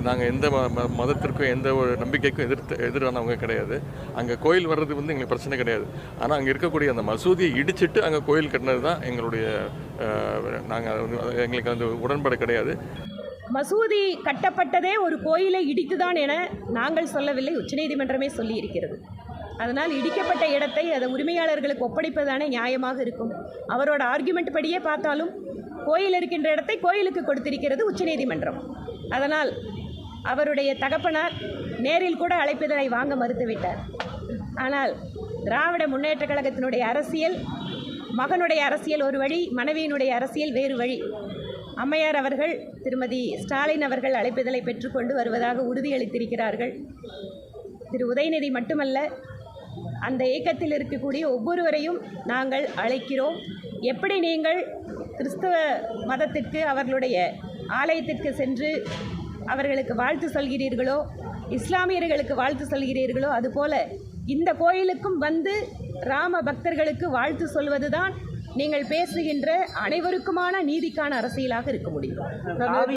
நாங்கள் எந்த மதத்திற்கும் எந்த ஒரு நம்பிக்கைக்கும் எதிரானவங்க கிடையாது. அங்கே கோயில் வர்றது எங்களுக்கு பிரச்சனை கிடையாது. ஆனால் அங்கே இருக்கக்கூடிய அந்த மசூதியை இடிச்சிட்டு அங்கே கோயில் கட்டினது தான் எங்களுடைய எங்களுக்கு அந்த உடன்பாடு கிடையாது. மசூதி கட்டப்பட்டதே ஒரு கோயிலை இடித்துதான் என நாங்கள் சொல்லவில்லை, உச்சநீதிமன்றமே சொல்லி இருக்கிறது. அதனால் இடிக்கப்பட்ட இடத்தை அதை உரிமையாளர்களுக்கு ஒப்படைப்பதானே நியாயமாக இருக்கும். அவரோட ஆர்குமெண்ட் படியே பார்த்தாலும் கோயில் இருக்கின்ற இடத்தை கோயிலுக்கு கொடுத்திருக்கிறது உச்சநீதிமன்றம். அதனால் அவருடைய தகப்பனார் நேரில் கூட அழைப்பிதழை வாங்க மறுத்துவிட்டார். ஆனால் திராவிட முன்னேற்ற கழகத்தினுடைய அரசியல், மகனுடைய அரசியல் ஒரு வழி, மனைவியினுடைய அரசியல் வேறு வழி. அம்மையார் அவர்கள், திருமதி ஸ்டாலின் அவர்கள் அழைப்பிதழை பெற்றுக்கொண்டு வருவதாக உறுதியளித்திருக்கிறார்கள். திரு உதயநிதி மட்டுமல்ல, அந்த இயக்கத்தில் இருக்கக்கூடிய ஒவ்வொருவரையும் நாங்கள் அழைக்கிறோம். எப்படி நீங்கள் கிறிஸ்தவ மதத்திற்கு, அவர்களுடைய ஆலயத்திற்கு சென்று அவர்களுக்கு வாழ்த்து சொல்கிறீர்களோ, இஸ்லாமியர்களுக்கு வாழ்த்து சொல்கிறீர்களோ, அதுபோல இந்த கோயிலுக்கும் வந்து ராம பக்தர்களுக்கு வாழ்த்து சொல்வதுதான் நீங்கள் பேசுகின்ற அனைவருக்குமான நீதிக்கான அரசியலாக இருக்க முடியும்.